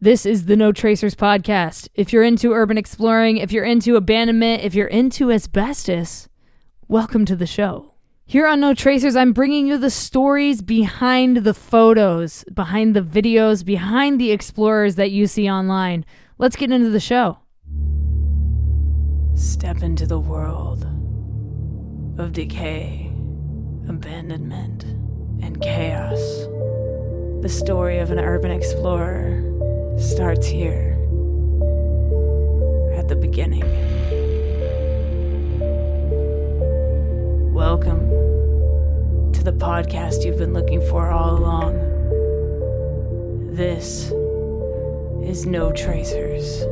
This is the No Tracers podcast. If you're into urban exploring, if you're into abandonment, if you're into asbestos, welcome to the show. Here on No Tracers, I'm bringing you the stories behind the photos, behind the videos, behind the explorers that you see online. Let's get into the show. Step into the world of decay, abandonment, and chaos. The story of an urban explorer starts here, at the beginning. Welcome to the podcast you've been looking for all along. This is No Tracers.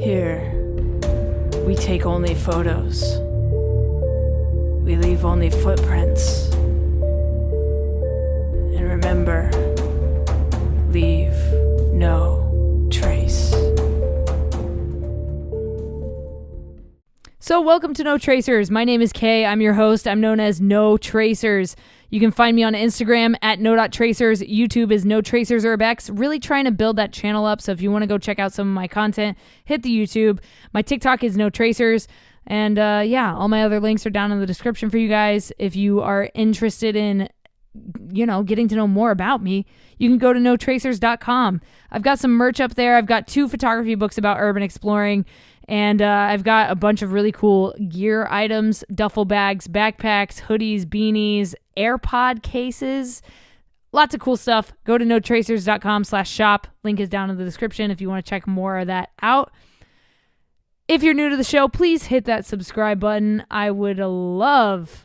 Here, we take only photos. We leave only footprints. And remember, leave no trace. So welcome to No Tracers. My name is Kay. I'm your host. I'm known as No Tracers. You can find me on Instagram at no.tracers. YouTube is No Tracers Urbex. Really trying to build that channel up. So if you want to go check out some of my content, hit the YouTube. My TikTok is No Tracers. And all my other links are down in the description for you guys. If you are interested in getting to know more about me, you can go to notracers.com. I've got some merch up there. I've got 2 photography books about urban exploring, and I've got a bunch of really cool gear items, duffel bags, backpacks, hoodies, beanies, AirPod cases, lots of cool stuff. Go to notracers.com/shop. Link is down in the description if you want to check more of that out. If you're new to the show, please hit that subscribe button. I would love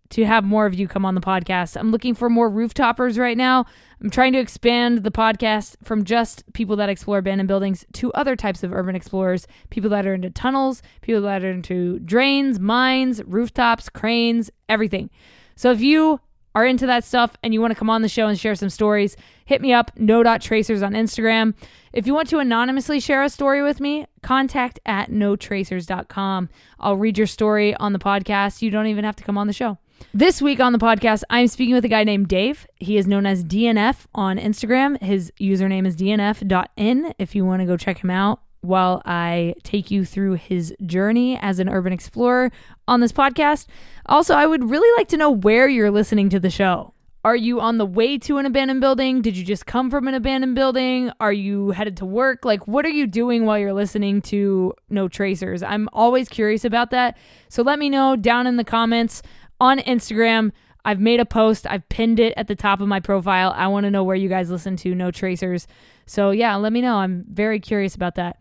to have more of you come on the podcast. I'm looking for more rooftoppers right now. I'm trying to expand the podcast from just people that explore abandoned buildings to other types of urban explorers, people that are into tunnels, people that are into drains, mines, rooftops, cranes, everything. So if you are into that stuff and you want to come on the show and share some stories, hit me up, no.tracers on Instagram. If you want to anonymously share a story with me, contact at notracers.com. I'll read your story on the podcast. You don't even have to come on the show. This week on the podcast, I'm speaking with a guy named Dave. He is known as DNF on Instagram. His username is DNF.N if you want to go check him out while I take you through his journey as an urban explorer on this podcast. Also, I would really like to know where you're listening to the show. Are you on the way to an abandoned building? Did you just come from an abandoned building? Are you headed to work? Like, what are you doing while you're listening to No Tracers? I'm always curious about that. So let me know down in the comments on Instagram. I've made a post. I've pinned it at the top of my profile. I want to know where you guys listen to No Tracers. So yeah, let me know. I'm very curious about that.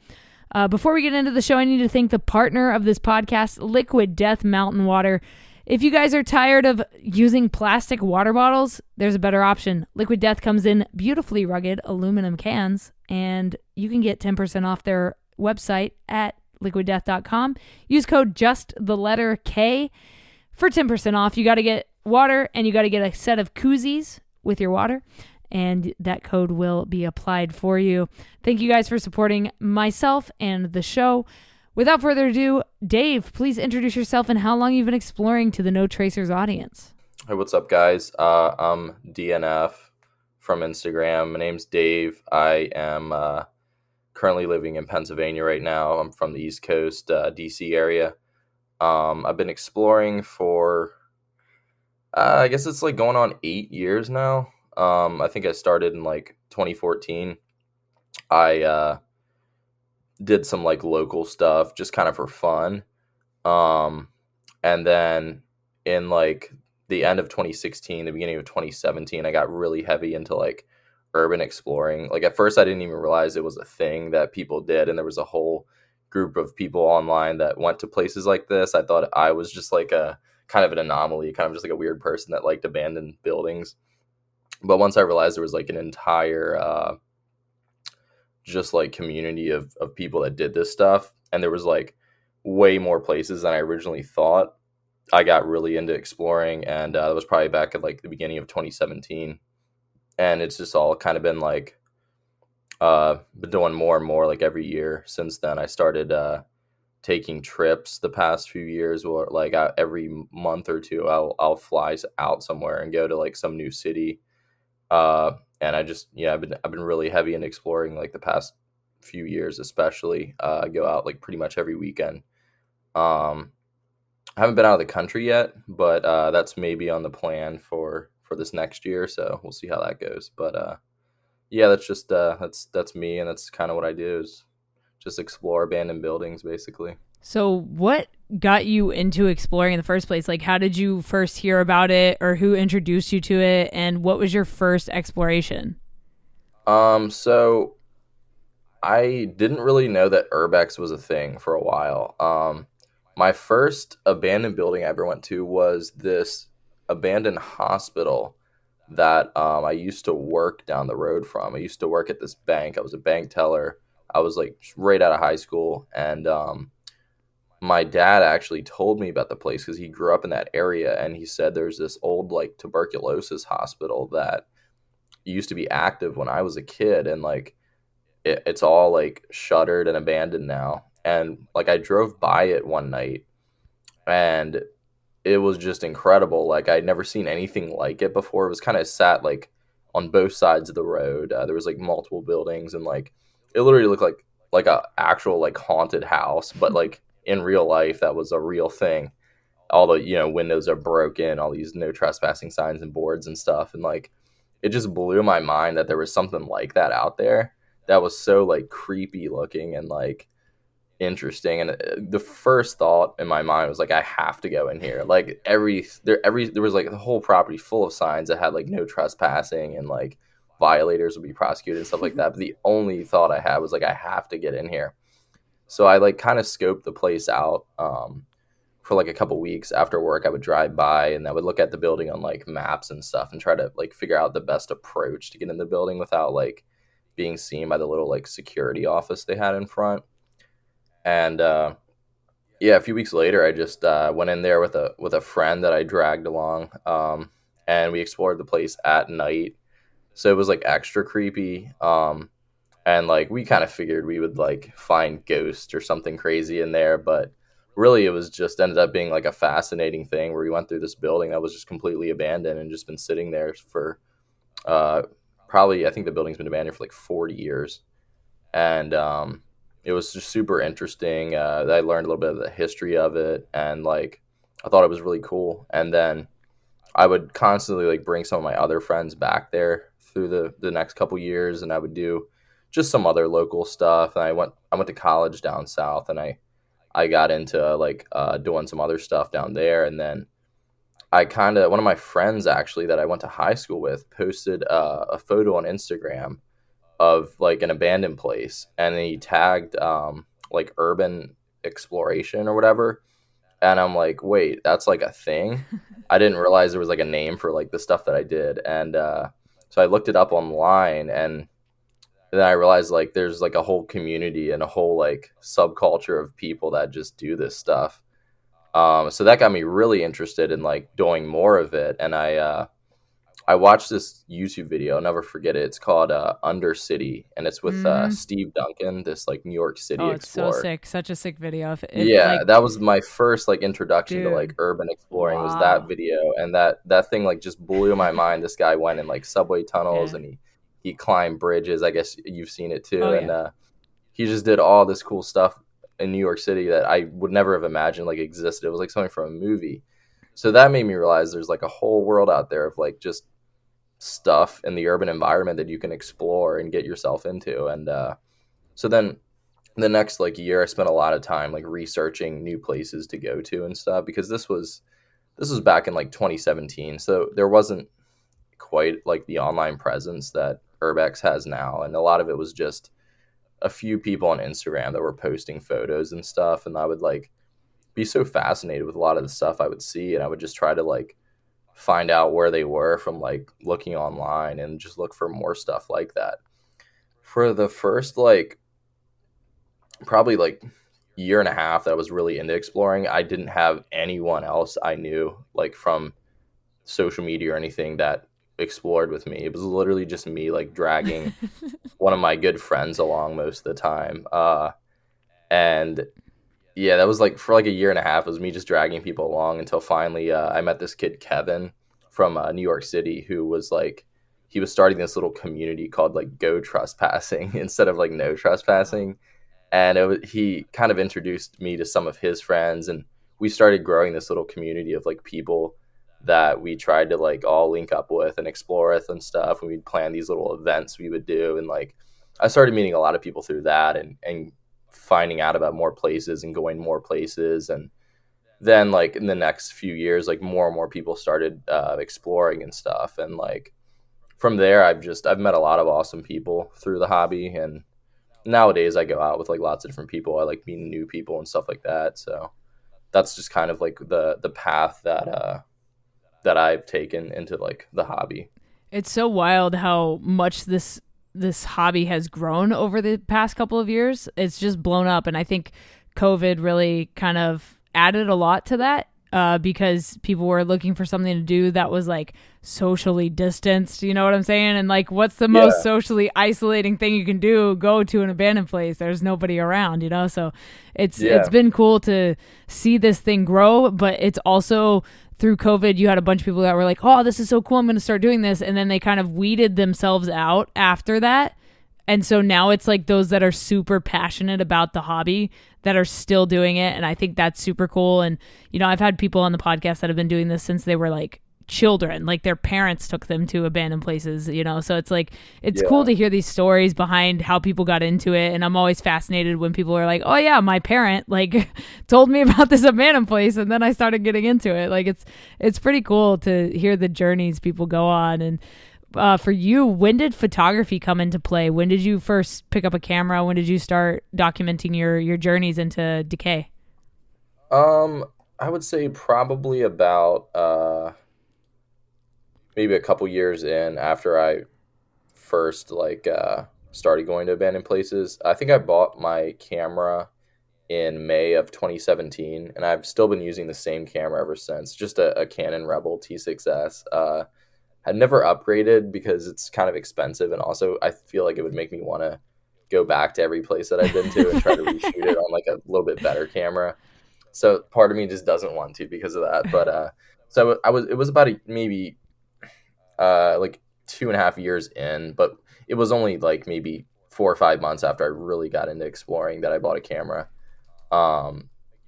Before we get into the show, I need to thank the partner of this podcast, Liquid Death Mountain Water. If you guys are tired of using plastic water bottles, there's a better option. Liquid Death comes in beautifully rugged aluminum cans, and you can get 10% off their website at liquiddeath.com. Use code JUSTTHELETTERK for 10% off. You got to get water, and you got to get a set of koozies with your water, and that code will be applied for you. Thank you guys for supporting myself and the show. Without further ado, Dave, please introduce yourself and how long you've been exploring to the No Tracers audience. Hey, what's up, guys? I'm DNF from Instagram. My name's Dave. I am currently living in Pennsylvania right now. I'm from the East Coast, DC area. I've been exploring for, I guess it's like going on 8 years now. I think I started in like 2014. I did some like local stuff just kind of for fun. And then in like the end of 2016, the beginning of 2017, I got really heavy into like urban exploring. Like at first I didn't even realize it was a thing that people did. And there was a whole group of people online that went to places like this. I thought I was just like a kind of an anomaly, kind of just like a weird person that liked abandoned buildings. But once I realized there was like an entire, just like community of people that did this stuff, and there was like way more places than I originally thought, I got really into exploring. And that was probably back at like the beginning of 2017, and it's just all kind of been like been doing more and more like every year since then. I started taking trips the past few years where like every month or two I'll fly out somewhere and go to like some new city and I've been really heavy in exploring like the past few years, especially. I go out like pretty much every weekend. Um, I haven't been out of the country yet, but that's maybe on the plan for this next year. So we'll see how that goes. But yeah, that's just that's me, and that's kind of what I do is just explore abandoned buildings, basically. So, what got you into exploring in the first place? Like, how did you first hear about it, or who introduced you to it, and what was your first exploration? So I didn't really know that urbex was a thing for a while. My first abandoned building I ever went to was this abandoned hospital that I used to work down the road from. I used to work at this bank. I was a bank teller. I was like right out of high school, and my dad actually told me about the place because he grew up in that area, and he said there's this old like tuberculosis hospital that used to be active when I was a kid, and like it's all like shuttered and abandoned now. And like I drove by it one night, and it was just incredible. Like I'd never seen anything like it before. It was kind of sat like on both sides of the road. There was like multiple buildings, and like it literally looked like a actual like haunted house, but like in real life that was a real thing. All the windows are broken, all these no trespassing signs and boards and stuff, and like it just blew my mind that there was something like that out there that was so like creepy looking and like interesting. And the first thought in my mind was like, I have to go in here. Like there was like the whole property full of signs that had like no trespassing, and like violators would be prosecuted and stuff like that. But the only thought I had was like, I have to get in here. So I like kind of scoped the place out. For like a couple weeks after work, I would drive by and I would look at the building on like maps and stuff and try to like figure out the best approach to get in the building without like being seen by the little like security office they had in front. And yeah, a few weeks later, I just went in there with a friend that I dragged along, and we explored the place at night. So it was like extra creepy. And like we kind of figured we would like find ghosts or something crazy in there, but really it was just ended up being like a fascinating thing where we went through this building that was just completely abandoned and just been sitting there for uh, probably, I think the building's been abandoned for like 40 years. And it was just super interesting. I learned a little bit of the history of it, and like I thought it was really cool. And then I would constantly like bring some of my other friends back there through the next couple years, and I would do just some other local stuff. And I went to college down south, and I got into like doing some other stuff down there. And then I kind of, one of my friends actually that I went to high school with posted a photo on Instagram of like an abandoned place, and he tagged like urban exploration or whatever. And I'm like, wait, that's like a thing. I didn't realize there was like a name for like the stuff that I did. And so I looked it up online, and then I realized like there's like a whole community and a whole like subculture of people that just do this stuff. So that got me really interested in like doing more of it. And I watched this YouTube video. I'll never forget it. It's called Undercity, and it's with Mm. Steve Duncan, this like New York City Oh, it's so explorer. sick. Such a sick video. If like, Yeah, that was my first like introduction to like dude, urban exploring was that wow. video, and that thing like just blew my mind. This guy went in like subway tunnels, Yeah. and he climbed bridges. I guess you've seen it Oh too. And yeah. he just did all this cool stuff in New York City that I would never have imagined like existed. It was like something from a movie. So that made me realize there's like a whole world out there of like just stuff in the urban environment that you can explore and get yourself into. And so then the next like year I spent a lot of time like researching new places to go to and stuff, because this was back in like 2017, so there wasn't quite like the online presence that urbex has now, and a lot of it was just a few people on Instagram that were posting photos and stuff, and I would like be so fascinated with a lot of the stuff I would see, and I would just try to like find out where they were from like looking online and just look for more stuff like that. For the first like probably like year and a half that I was really into exploring, I didn't have anyone else I knew like from social media or anything that explored with me. It was literally just me like dragging one of my good friends along most of the time. And yeah, that was like for like a year and a half. It was me just dragging people along until finally I met this kid Kevin from New York City, who was like he was starting this little community called like Go Trespassing instead of like No Trespassing. And he kind of introduced me to some of his friends, and we started growing this little community of like people that we tried to like all link up with and explore with and stuff. And we'd plan these little events we would do, and like I started meeting a lot of people through that, and finding out about more places and going more places. And then like in the next few years, like more and more people started exploring and stuff. And like from there, I've met a lot of awesome people through the hobby. And nowadays I go out with like lots of different people. I like meeting new people and stuff like that. So that's just kind of like the path that I've taken into like the hobby. It's so wild how much this hobby has grown over the past couple of years. It's just blown up, and I think COVID really kind of added a lot to that, because people were looking for something to do that was like socially distanced. You know what I'm saying? And like, what's the most socially isolating thing you can do? Go to an abandoned place. There's nobody around, you know? So it's been cool to see this thing grow, but it's also through COVID, you had a bunch of people that were like, oh, this is so cool, I'm going to start doing this. And then they kind of weeded themselves out after that. And so now it's like those that are super passionate about the hobby that are still doing it. And I think that's super cool. And, you know, I've had people on the podcast that have been doing this since they were like children, like their parents took them to abandoned places, you know? So it's like, it's cool to hear these stories behind how people got into it. And I'm always fascinated when people are like, oh yeah, my parent like told me about this abandoned place, and then I started getting into it. Like it's pretty cool to hear the journeys people go on. And for you, when did photography come into play? When did you first pick up a camera? When did you start documenting your journeys into decay? I would say probably about maybe a couple years in after I first like started going to abandoned places. I think I bought my camera in May of 2017, and I've still been using the same camera ever since. Just a Canon Rebel T6S. Had never upgraded because it's kind of expensive, and also I feel like it would make me want to go back to every place that I've been to and try to reshoot it on like a little bit better camera. So part of me just doesn't want to because of that. But so it was about maybe like 2.5 years in, but it was only like maybe 4 or 5 months after I really got into exploring that I bought a camera.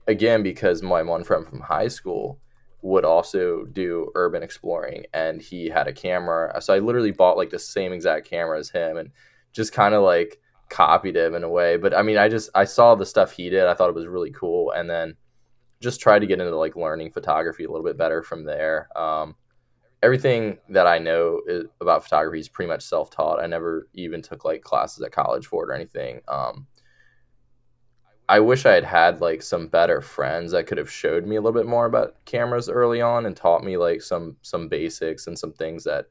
Again, because my one friend from high school would also do urban exploring, and he had a camera. So I literally bought like the same exact camera as him and just kind of like copied him in a way. But I mean, I saw the stuff he did. I thought it was really cool. And then just tried to get into like learning photography a little bit better from there. Everything that I know about photography is pretty much self-taught. I never even took like classes at college for it or anything. I wish I had like some better friends that could have showed me a little bit more about cameras early on and taught me like some basics and some things that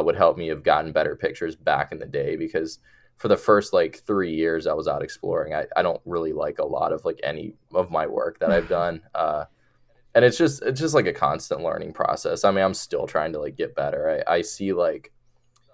would help me have gotten better pictures back in the day. Because for the first like 3 years I was out exploring, I don't really like a lot of like any of my work that I've done. And it's just like a constant learning process. I mean, I'm still trying to like get better. I see like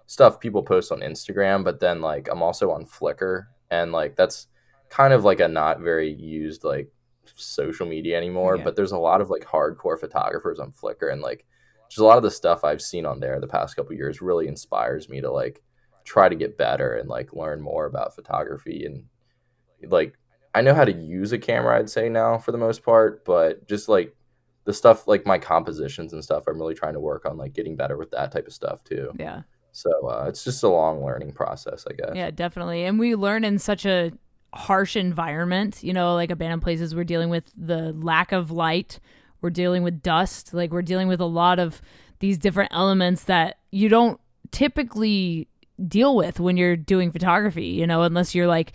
stuff people post on Instagram, but then like I'm also on Flickr, and like that's kind of like a not very used like social media anymore. But there's a lot of like hardcore photographers on Flickr, and like just a lot of the stuff I've seen on there the past couple of years really inspires me to like try to get better and like learn more about photography. And like I know how to use a camera, I'd say now for the most part, but just like the stuff like my compositions and stuff, I'm really trying to work on like getting better with that type of stuff too. Yeah. So it's just a long learning process, I guess. Yeah, definitely. And we learn in such a harsh environment, you know, like abandoned places, we're dealing with the lack of light, we're dealing with dust, like we're dealing with a lot of these different elements that you don't typically deal with when you're doing photography, you know, unless you're like,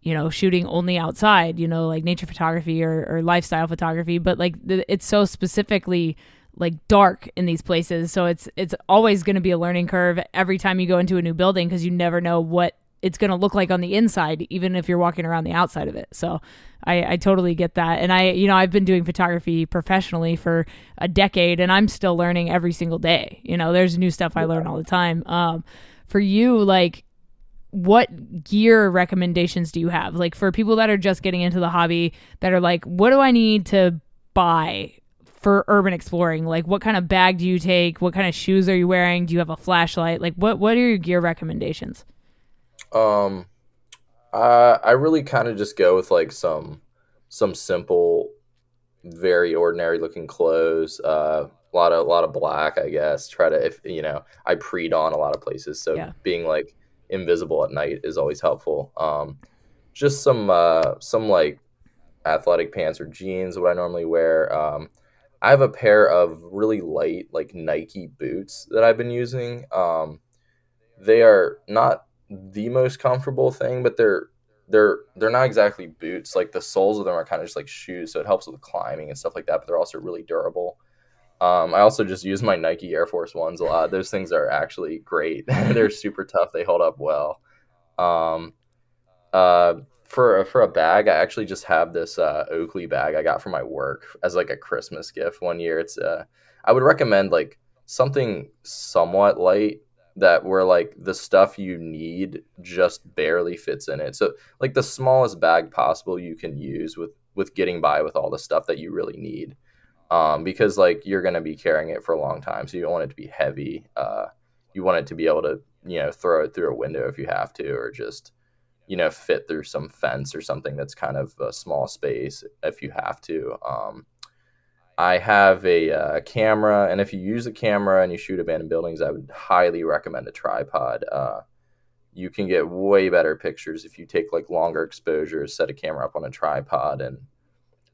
you know, shooting only outside, you know, like nature photography or lifestyle photography. But like it's so specifically like dark in these places. So it's always going to be a learning curve every time you go into a new building, because you never know what it's going to look like on the inside, even if you're walking around the outside of it. So I totally get that. And I've been doing photography professionally for a decade, and I'm still learning every single day. You know, there's new stuff I learn all the time. For you, like, what gear recommendations do you have? Like for people that are just getting into the hobby that are like, what do I need to buy for urban exploring? Like, what kind of bag do you take? What kind of shoes are you wearing? Do you have a flashlight? Like, what are your gear recommendations? Um, I really kind of just go with like some simple, very ordinary looking clothes. A lot of black, I guess. Try to, if I pre-dawn a lot of places, so Yeah. being like invisible at night is always helpful. Just some like athletic pants or jeans, what I normally wear. I have a pair of really light like Nike boots that I've been using. They are not the most comfortable thing, but they're not exactly boots. Like the soles of them are kind of just like shoes, so it helps with climbing and stuff like that. But they're also really durable. I also just use my Nike Air Force Ones a lot. Those things are actually great. They're super tough. They hold up well. Um, uh, for a bag, I actually just have this Oakley bag I got from my work as like a Christmas gift one year. It's I would recommend like something somewhat light that where like the stuff you need just barely fits in it. So like the smallest bag possible you can use with getting by with all the stuff that you really need. Because like you're gonna be carrying it for a long time, so you don't want it to be heavy. You want it to be able to throw it through a window if you have to, or just fit through some fence or something that's kind of a small space if you have to. I have a camera, and if you use a camera and you shoot abandoned buildings, I would highly recommend a tripod. You can get way better pictures if you take like longer exposures, set a camera up on a tripod, and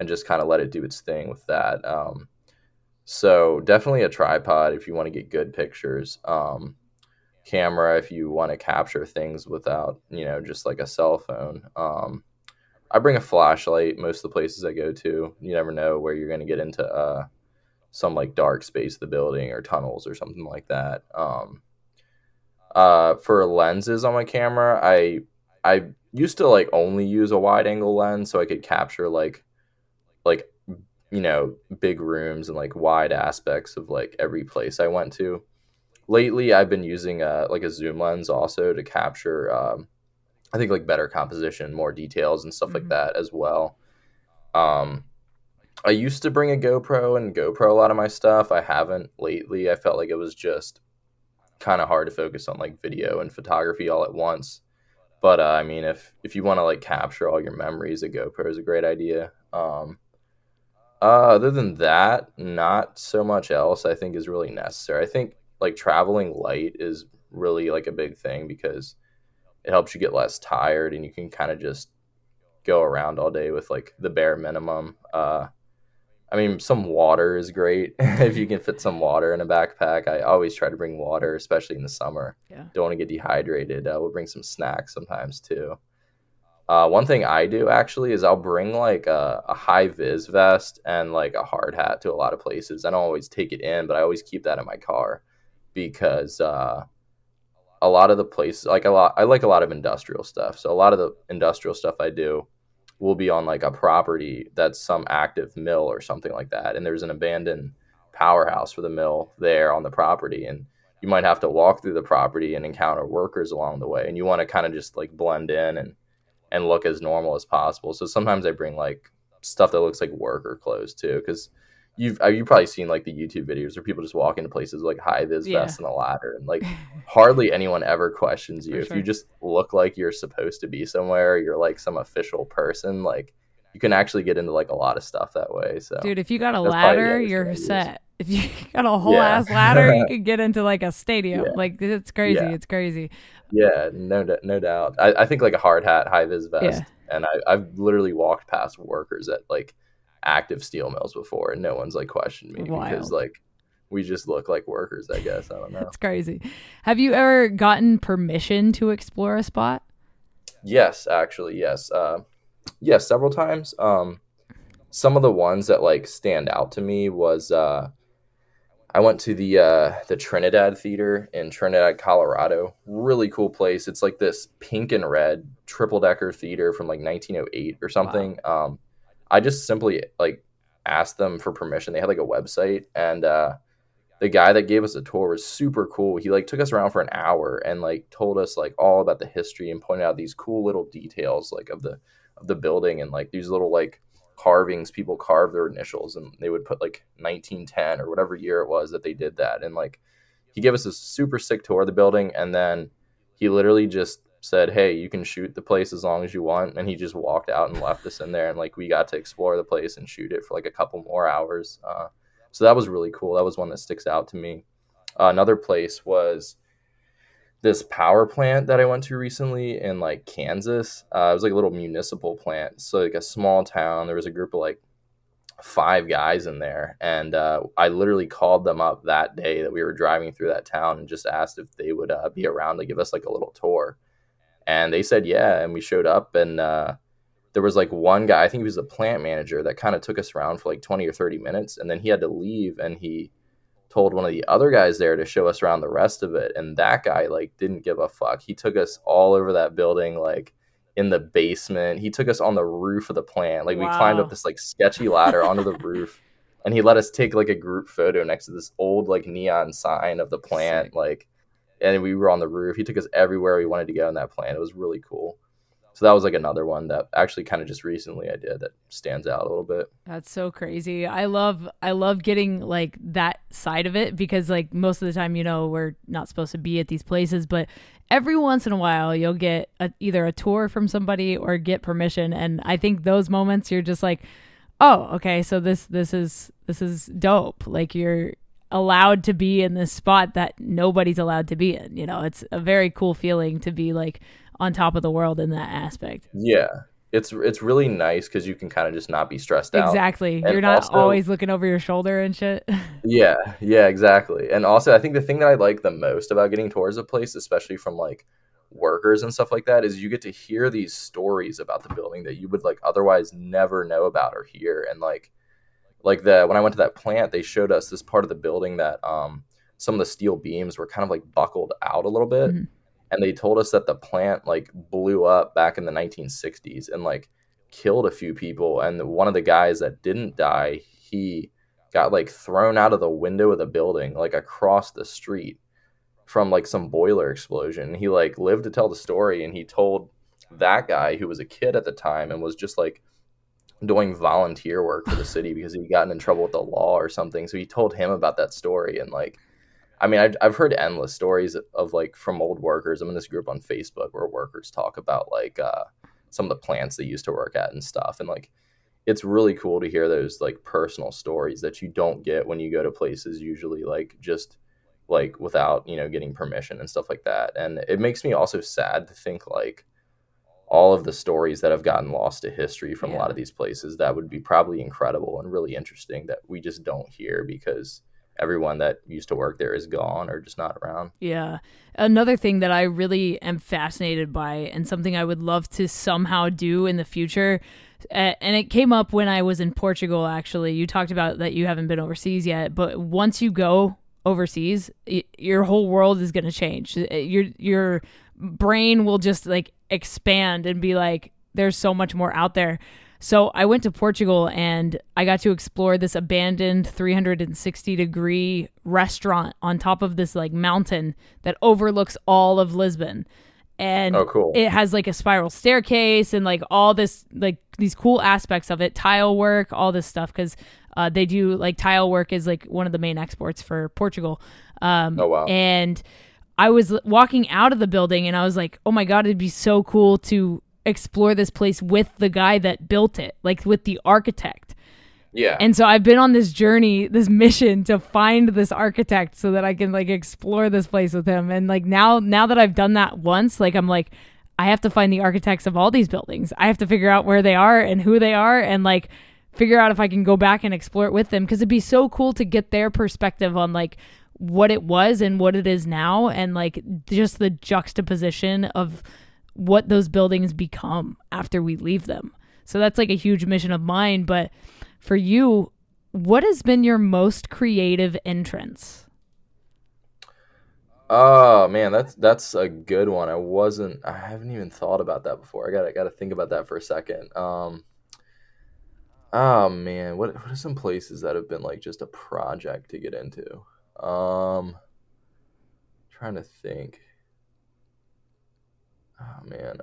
just kind of let it do its thing with that. So definitely a tripod if you want to get good pictures. Camera if you want to capture things without just like a cell phone. I bring a flashlight most of the places I go to. You never know where you're going to get into some like dark space of the building or tunnels or something like that. For lenses on my camera, I used to like only use a wide angle lens so I could capture like big rooms and like wide aspects of like every place I went to. Lately I've been using like a zoom lens also to capture I think like better composition, more details and stuff like Mm-hmm. that as well. um I used to bring a GoPro and GoPro a lot of my stuff. I haven't lately. I felt like it was just kind of hard to focus on like video and photography all at once. But I mean, if you want to like capture all your memories, a GoPro is a great idea. Other than that, not so much else I think is really necessary. I think like traveling light is really like a big thing because it helps you get less tired and you can kind of just go around all day with like the bare minimum. I mean, some water is great if you can fit some water in a backpack. I always try to bring water, especially in the summer. Yeah. Don't want to get dehydrated. We'll bring some snacks sometimes too. One thing I do actually is I'll bring like a high vis vest and like a hard hat to a lot of places. I don't always take it in, but I always keep that in my car because a lot of the places I like a lot of industrial stuff. So a lot of the industrial stuff I do will be on like a property that's some active mill or something like that, and there's an abandoned powerhouse for the mill there on the property, and you might have to walk through the property and encounter workers along the way, and you want to kind of just like blend in and look as normal as possible. So sometimes I bring like stuff that looks like worker clothes too, because you've probably seen like the YouTube videos where people just walk into places with, like high vis Yeah. vests and a ladder, and like hardly anyone ever questions you For if sure. you just look like you're supposed to be somewhere. You're like some official person. Like you can actually get into like a lot of stuff that way. So Dude, if you got a that's probably the ladder, other thing I you're use. set. If you got a whole Yeah, ass ladder, you could get into like a stadium. yeah, Like it's crazy. yeah. It's crazy. Yeah, no doubt. I think like a hard hat, high vis Yeah. vest, and I've literally walked past workers at like active steel mills before, and no one's like questioned me because Wild. like we just look like workers. I guess I don't know. That's crazy. Have you ever gotten permission to explore a spot? Yes, actually, yes. Yes, several times. Some of the ones that like stand out to me was I went to the Trinidad Theater in Trinidad, Colorado. Really cool place. It's like this pink and red triple decker theater from like 1908 or Wow. something. I just simply like asked them for permission. They had like a website, and the guy that gave us a tour was super cool. He like took us around for an hour and like told us like all about the history and pointed out these cool little details like of the building and like these little like carvings. People carve their initials, and they would put like 1910 or whatever year it was that they did that. And like he gave us a super sick tour of the building, and then he literally just said, "Hey, you can shoot the place as long as you want," and he just walked out and left us in there, and like we got to explore the place and shoot it for like a couple more hours. So that was really cool. That was one that sticks out to me. Another place was this power plant that I went to recently in like Kansas. It was like a little municipal plant, so like a small town. There was a group of like 5 guys in there, and I literally called them up that day that we were driving through that town and just asked if they would be around to give us like a little tour, and they said yeah, and we showed up, and there was like one guy, I think he was a plant manager, that kind of took us around for like 20 or 30 minutes, and then he had to leave, and he told one of the other guys there to show us around the rest of it, and that guy like didn't give a fuck. He took us all over that building, like in the basement. He took us on the roof of the plant. Like we climbed up Wow. this like sketchy ladder onto the roof, and he let us take like a group photo next to this old like neon sign of the Sick. plant, like, and we were on the roof. He took us everywhere we wanted to go in that plant. It was really cool. So that was like another one that actually kind of just recently I did that stands out a little bit. That's so crazy. I love getting like that side of it because like most of the time, we're not supposed to be at these places, but every once in a while you'll get either a tour from somebody or get permission, and I think those moments you're just like, "Oh, okay, so this is dope." Like you're allowed to be in this spot that nobody's allowed to be in. It's a very cool feeling to be like on top of the world in that aspect. Yeah, it's really nice because you can kind of just not be stressed out, Exactly. and You're not also always looking over your shoulder and shit. yeah, exactly. And also, I think the thing that I like the most about getting tours of place, especially from like workers and stuff like that, is you get to hear these stories about the building that you would like otherwise never know about or hear. And like the when I went to that plant, they showed us this part of the building that some of the steel beams were kind of like buckled out a little bit, Mhm. and they told us that the plant like blew up back in the 1960s and like killed a few people, and one of the guys that didn't die, he got like thrown out of the window of the building like across the street from like some boiler explosion. He like lived to tell the story, and he told that guy who was a kid at the time and was just like doing volunteer work for the city because he'd gotten in trouble with the law or something. So he told him about that story, and like I mean, I've heard endless stories of like from old workers. I'm in this group on Facebook where workers talk about like some of the plants they used to work at and stuff. And like, it's really cool to hear those like personal stories that you don't get when you go to places usually, like just like without, getting permission and stuff like that. And it makes me also sad to think like all of the stories that have gotten lost to history from a lot Yeah. of these places that would be probably incredible and really interesting that we just don't hear because everyone that used to work there is gone or just not around. Yeah. Another thing that I really am fascinated by and something I would love to somehow do in the future, and it came up when I was in Portugal, actually. You talked about that you haven't been overseas yet, but once you go overseas, your whole world is going to change. Your brain will just like expand and be like, there's so much more out there. So I went to Portugal and I got to explore this abandoned 360-degree restaurant on top of this like mountain that overlooks all of Lisbon. And Oh, cool. it has like a spiral staircase and like all this, like these cool aspects of it, tile work, all this stuff. Cause they do like tile work is like one of the main exports for Portugal. Oh, wow. And I was walking out of the building and I was like, oh my God, it'd be so cool to explore this place with the guy that built it, like with the architect. Yeah. And so I've been on this journey, this mission to find this architect so that I can like explore this place with him. And like now that I've done that once, like I'm like, I have to find the architects of all these buildings. I have to figure out where they are and who they are and like figure out if I can go back and explore it with them, because it'd be so cool to get their perspective on like what it was and what it is now, and like just the juxtaposition of what those buildings become after we leave them. So that's like a huge mission of mine. But for you, what has been your most creative entrance? Oh man, that's a good one. I haven't even thought about that before. I gotta think about that for a second. Oh man, what are some places that have been like just a project to get into? Um, Trying to think. Oh man.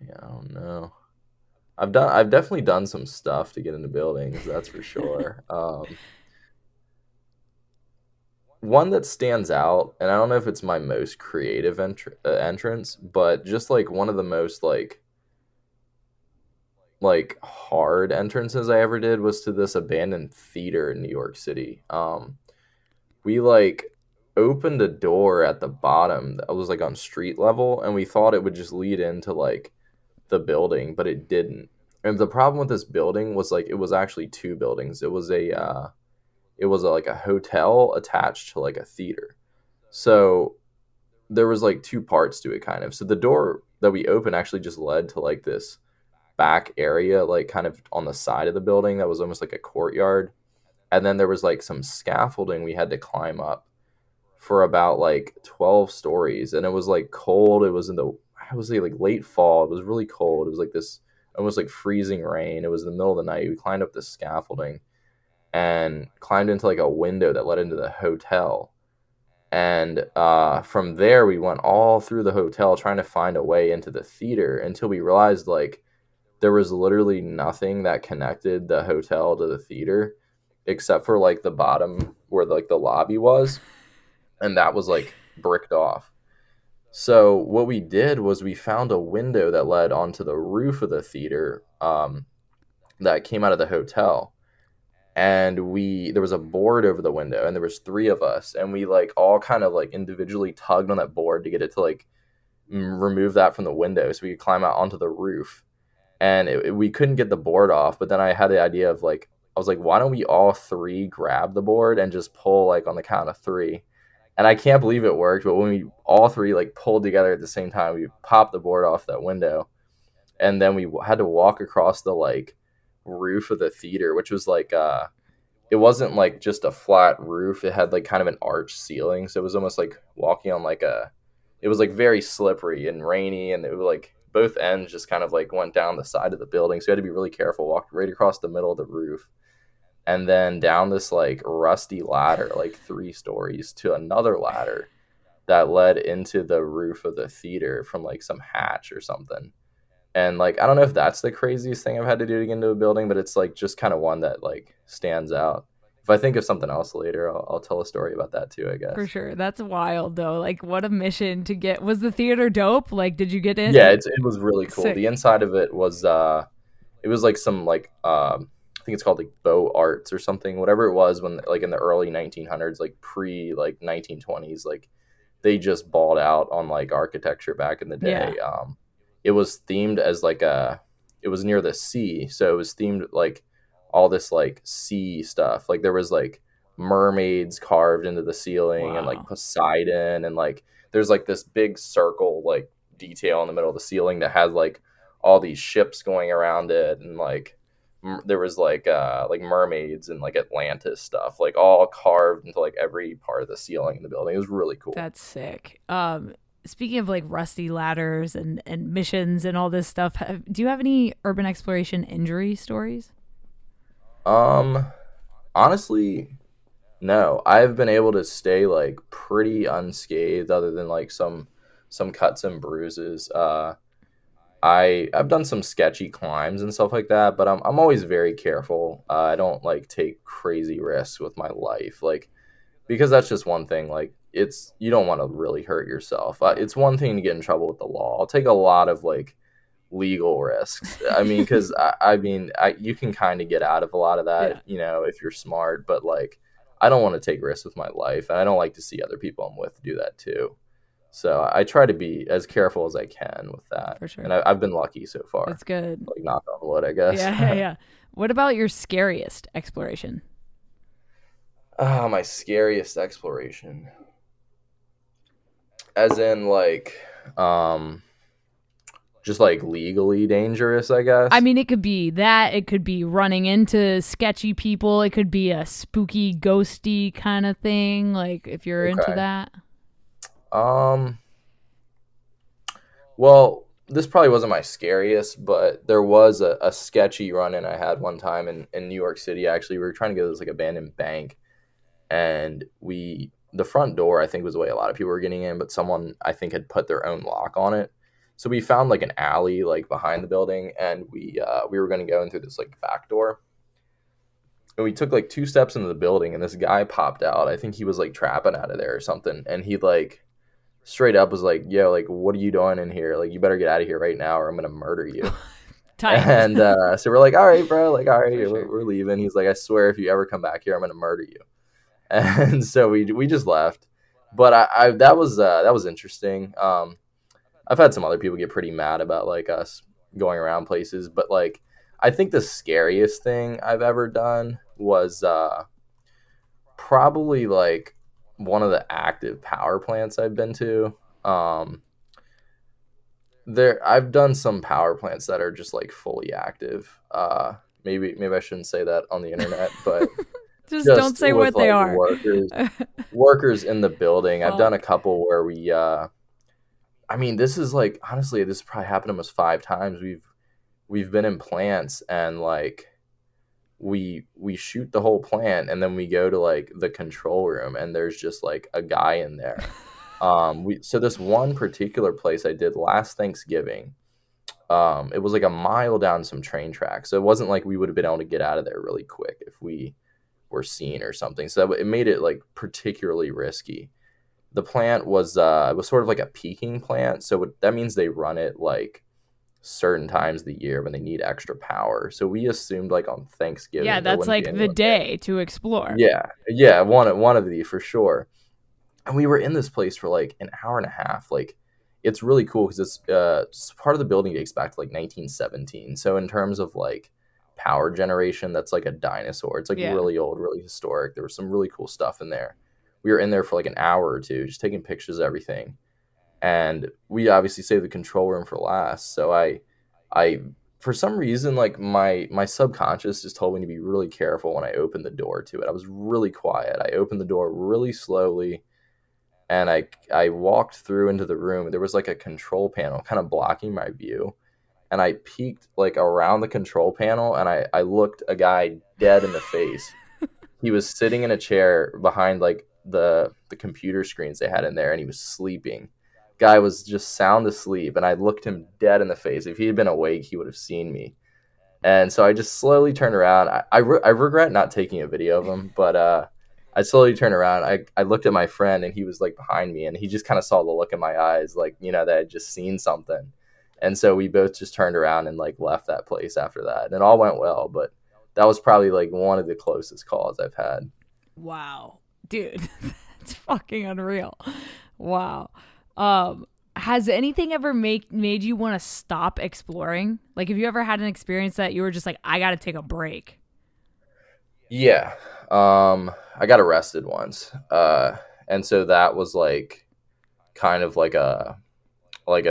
Yeah, I don't know. I've definitely done some stuff to get into buildings, that's for sure. One that stands out, and I don't know if it's my most creative entrance, but just like one of the most like hard entrances I ever did was to this abandoned theater in New York City. We like opened a door at the bottom that was like on street level, and we thought it would just lead into like the building, but it didn't. And the problem with this building was like it was actually two buildings. Like a hotel attached to like a theater. So there was like two parts to it kind of. So the door that we opened actually just led to like this back area, like kind of on the side of the building that was almost like a courtyard. And then there was like some scaffolding we had to climb up for about like 12 stories. And it was like cold. It was in the, I would say like late fall. It was really cold. It was like this almost like freezing rain. It was the middle of the night. We climbed up the scaffolding and climbed into like a window that led into the hotel. And from there, we went all through the hotel trying to find a way into the theater until we realized like there was literally nothing that connected the hotel to the theater except for like the bottom where like the lobby was, and that was like bricked off. So what we did was we found a window that led onto the roof of the theater, that came out of the hotel, and we there was a board over the window, and there was three of us, and we like all kind of like individually tugged on that board to get it to like remove that from the window so we could climb out onto the roof. And we couldn't get the board off, but then I had the idea of like, I was like, why don't we all three grab the board and just pull like on the count of three? And I can't believe it worked, but when we all three like pulled together at the same time, we popped the board off that window, and then we had to walk across the like roof of the theater, which was like it wasn't like just a flat roof. It had like kind of an arched ceiling, so it was almost like walking on like a. It was like very slippery and rainy, and it was like both ends just kind of like went down the side of the building, so you had to be really careful. Walked right across the middle of the roof, and then down this like rusty ladder, like 3 stories, to another ladder that led into the roof of the theater from like some hatch or something. And like I don't know if that's the craziest thing I've had to do to get into a building, but it's like just kind of one that like stands out. If I think of something else later, I'll tell a story about that too, I For guess. sure. That's wild though. Like what a mission to get. Was the theater dope? Like did you get Yeah, in? it was really cool. The Sick. inside of it was like some like I think it's called like Beaux Arts or something, whatever it was when like in the early 1900s, like pre like 1920s, like they just balled out on like architecture back in the Yeah. day. It was themed as like it was near the sea, so it was themed like all this like sea stuff. Like there was like mermaids carved into the ceiling, and like Wow. Poseidon, and like there's like this big circle like detail in the middle of the ceiling that has like all these ships going around it, and like there was like mermaids and like Atlantis stuff, like all carved into like every part of the ceiling in the building. It was really cool. That's sick. Speaking of like rusty ladders and missions and all this stuff, do you have any urban exploration injury stories? Um, Honestly, no. I've been able to stay like pretty unscathed, other than like some cuts and bruises. I've done some sketchy climbs and stuff like that, but I'm always very careful. I don't like take crazy risks with my life, like because that's just one thing. Like it's you don't want to really hurt yourself. It's one thing to get in trouble with the law. I'll take a lot of like legal risks. I mean, because you can kind of get out of a lot of that, Yeah, if you're smart. But like, I don't want to take risks with my life, and I don't like to see other people I'm with do that too. So I try to be as careful as I can with that, for sure. and I've been lucky so That's far. good. Like knock on wood, I guess. Yeah, yeah, yeah. What about your scariest exploration? Ah, my scariest exploration, as in like, just like legally dangerous, I I guess. mean, it could be that. It could be running into sketchy people. It could be a spooky, ghosty kind of thing. Like if you're into Okay. that. Um. Well, this probably wasn't my scariest, but there was a sketchy run in I had one time in New York City. Actually, we were trying to go to this like abandoned bank, and the front door I think was the way a lot of people were getting in, but someone I think had put their own lock on it. So we found like an alley like behind the building, and we were going to go in through this like back door. And we took like two steps into the building, and this guy popped out. I think he was like trapping out of there or something, and he like straight up was like, "Yo, like, what are you doing in here? Like, you better get out of here right now, or I'm gonna murder you." Tight. And so we're like, "All right, bro, like, all right, For we're, sure. we're leaving." He's like, "I swear, if you ever come back here, I'm gonna murder you." And so we just left. But I that was interesting. I've had some other people get pretty mad about like us going around places, but like I think the scariest thing I've ever done was probably like one of the active power plants I've been to. Um, there I've done some power plants that are just like fully active. Maybe I shouldn't say that on the internet, but Just don't just say with what they like are. workers in the building. I've done a Fuck. couple where we I mean, this is like honestly, this probably happened almost 5 times. We've been in plants, and like we shoot the whole plant, and then we go to like the control room, and there's just like a guy in there. We so this one particular place I did last Thanksgiving. It was like a mile down some train tracks, so it wasn't like we would have been able to get out of there really quick if we were seen or something. So it made it like particularly risky. The plant was it was sort of like a peaking plant, so that means they run it like certain times of the year when they need extra power. So we assumed like on Yeah, Thanksgiving there that's wouldn't be like the anyone there. day to explore. Yeah, one of these for sure. And we were in this place for like an hour and a half. Like it's really cool because part of the building dates back to like 1917. So in terms of like power generation, that's like a dinosaur. It's like Yeah. really old, really historic. There was some really cool stuff in there. We were in there for like an hour or two, just taking pictures of everything. And we obviously saved the control room for last. So I for some reason like my subconscious just told me to be really careful when I opened the door to it. I was really quiet. I opened the door really slowly, and I walked through into the room. There was like a control panel kind of blocking my view, and I peeked like around the control panel, and I looked a guy dead in the face. He was sitting in a chair behind like the computer screens they had in there, and he was sleeping. Guy was just sound asleep, and I looked him dead in the face. If he had been awake, he would have seen me. And so I just slowly turned around. I regret not taking a video of him, but I slowly turned around. I looked at my friend, and he was like behind me, and he just kind of saw the look in my eyes, like, you know, that I had just seen something. And so we both just turned around and like left that place after that. And it all went well, but that was probably like one of the closest calls I've had. Wow. Dude, that's fucking unreal. Wow. Has anything ever made you want to stop exploring? Like, have you ever had an experience that you were just like, I got to take a break? Yeah. I got arrested once. And so that was like kind of like a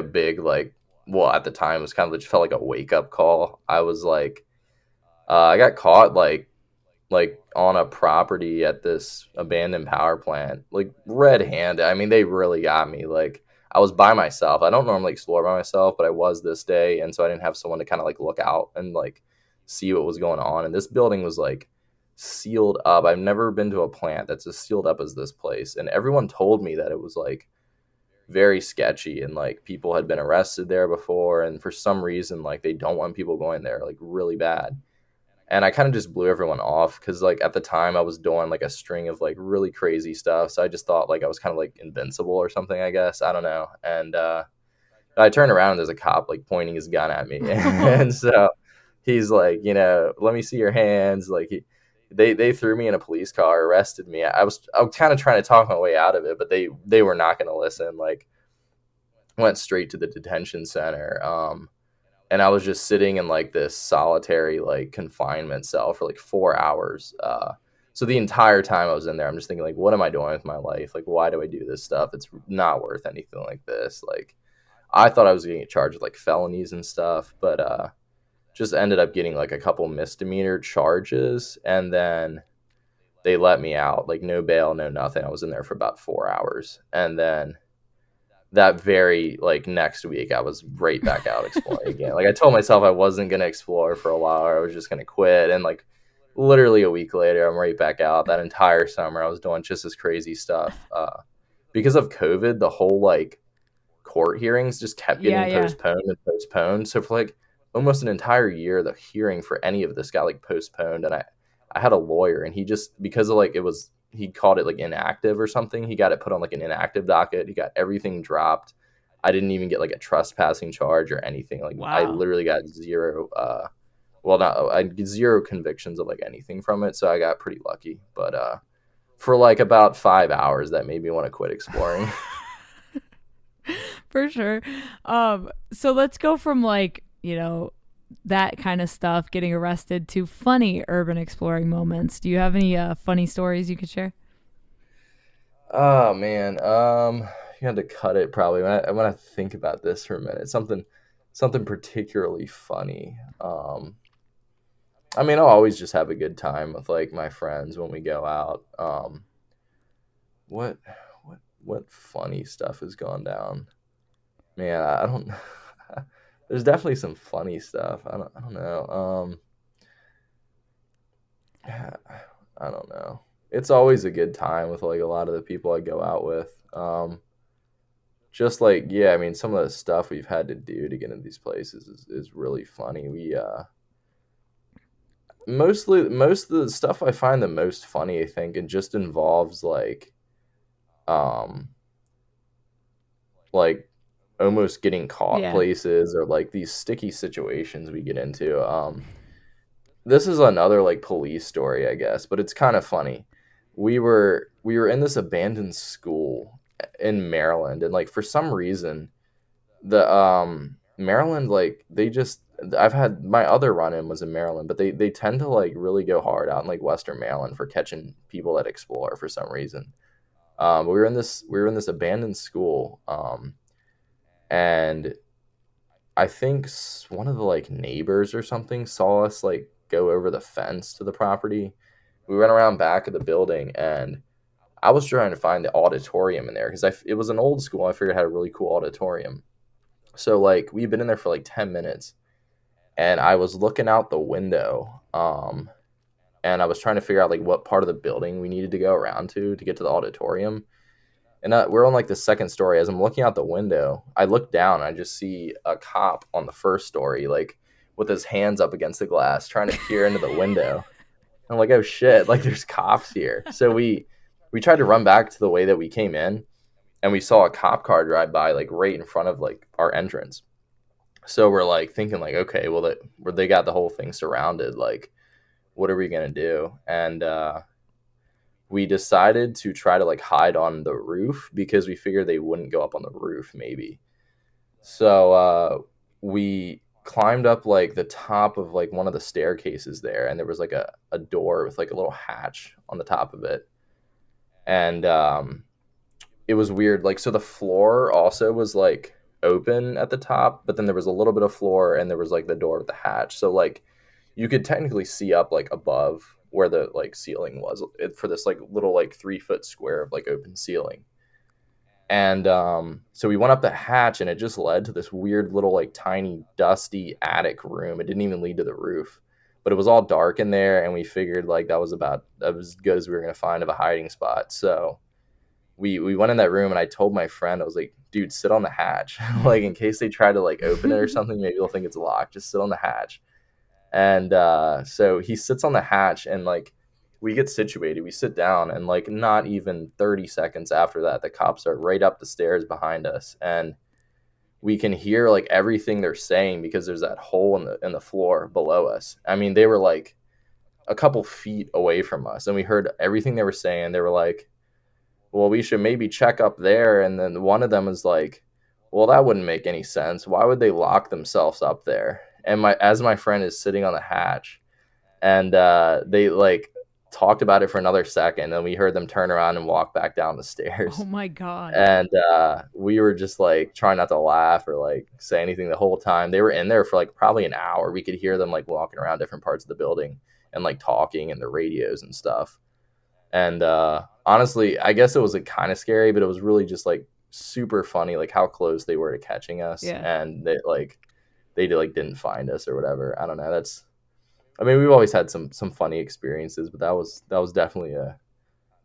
big like well at the time it was kind of just felt like a wake up call. I was like I got caught like on a property at this abandoned power plant, like red handed. I mean, they really got me. Like I was by myself. I don't normally explore by myself, but I was this day, and so I didn't have someone to kind of like look out and like see what was going on. And this building was like sealed up. I've never been to a plant that's as sealed up as this place, and everyone told me that it was like very sketchy and like people had been arrested there before, and for some reason like they don't want people going there like really bad. And I kind of just blew everyone off because like at the time I was doing like a string of like really crazy stuff, so I just thought like I was kind of like invincible or something, I guess. I don't know. And I turned around and there's a cop like pointing his gun at me. And so he's like, you know, let me see your hands. Like they threw me in a police car, arrested me. I was kind of trying to talk my way out of it, but they were not going to listen. Like went straight to the detention center. And I was just sitting in like this solitary like confinement cell for like 4 hours. So the entire time I was in there, I'm just thinking like, what am I doing with my life? Like, why do I do this stuff? It's not worth anything like this. Like, I thought I was going to get charged with like felonies and stuff, but just ended up getting like a couple misdemeanor charges, and then they let me out. Like, no bail, no nothing. I was in there for about 4 hours, and then that very like next week I was right back out exploring again. Like I told myself I wasn't gonna explore for a while, or I was just gonna quit, and like literally a week later I'm right back out. That entire summer I was doing just as crazy stuff. Because of COVID, the whole like court hearings just kept Yeah, getting yeah. postponed and postponed. So for like almost an entire year, the hearing for any of this got like postponed. And I had a lawyer, and he just, because of like, it was, he called it like inactive or something. He got it put on like an inactive docket. He got everything dropped. I didn't even get like a trespassing charge or anything. Like I Wow. literally got zero, well, not, I get zero convictions of like anything from it. So I got pretty lucky. But for like about 5 hours, that made me want to quit exploring. For sure. So let's go from like, that kind of stuff, getting arrested, to funny urban exploring moments. Do you have any funny stories you could share? Oh man, you had to cut it probably. When I think about this for a minute, something particularly funny. I mean, I'll always just have a good time with like my friends when we go out. What what funny stuff has gone down? Man, I don't. There's definitely some funny stuff. I don't know. I don't know. It's always a good time with like a lot of the people I go out with. Just like, yeah, I mean, some of the stuff we've had to do to get into these places is really funny. We most of the stuff I find the most funny, I think, it just involves um like almost getting caught Yeah. places, or like these sticky situations we get into. This is another like police story, I guess, but it's kind of funny. We were in this abandoned school in Maryland, and like for some reason the Maryland, like they just, I've had my other run in was in Maryland, but they tend to like really go hard out in like Western Maryland for catching people that explore for some reason. We were in this abandoned school, and I think one of the like neighbors or something saw us like go over the fence to the property. We went around back of the building, and I was trying to find the auditorium in there because it was an old school. I figured it had a really cool auditorium. So like we've been in there for like 10 minutes, and I was looking out the window, and I was trying to figure out like what part of the building we needed to go around to get to the auditorium. And we're on like the second story. As I'm looking out the window, I look down and I just see a cop on the first story, like with his hands up against the glass, trying to peer into the window. I'm like, oh shit, like there's cops here. So we tried to run back to the way that we came in, and we saw a cop car drive by like right in front of like our entrance. So we're like thinking like, okay, well they got the whole thing surrounded. Like, what are we gonna do? And we decided to try to like hide on the roof because we figured they wouldn't go up on the roof maybe. So we climbed up like the top of like one of the staircases there, and there was like a door with like a little hatch on the top of it. And it was weird. Like, so the floor also was like open at the top, but then there was a little bit of floor, and there was like the door with the hatch. So like you could technically see up like above where the like ceiling was for this like little like 3 foot square of like open ceiling. And so we went up the hatch, and it just led to this weird little like tiny dusty attic room. It didn't even lead to the roof, but it was all dark in there, and we figured like that was as good as we were going to find of a hiding spot. So we went in that room, and I told my friend, I was like, dude, sit on the hatch. Like in case they try to like open it or something, maybe they'll think it's locked. Just sit on the hatch. And so he sits on the hatch, and like we get situated, we sit down, and like not even 30 seconds after that, the cops are right up the stairs behind us, and we can hear like everything they're saying because there's that hole in the floor below us. I mean, they were like a couple feet away from us, and we heard everything they were saying. They were like, well, we should maybe check up there. And then one of them was like, well, that wouldn't make any sense. Why would they lock themselves up there? And my friend is sitting on the hatch, and they like talked about it for another second, and we heard them turn around and walk back down the Oh stairs. my god. And we were just like trying not to laugh or like say anything the whole time. They were in there for like probably an hour. We could hear them like walking around different parts of the building and like talking and the radios and stuff. And honestly, I guess it was like kind of scary, but it was really just like super funny, like how close they were to catching us, Yeah. and they like didn't find us or whatever. I don't know. I mean, we've always had some funny experiences, but that was definitely a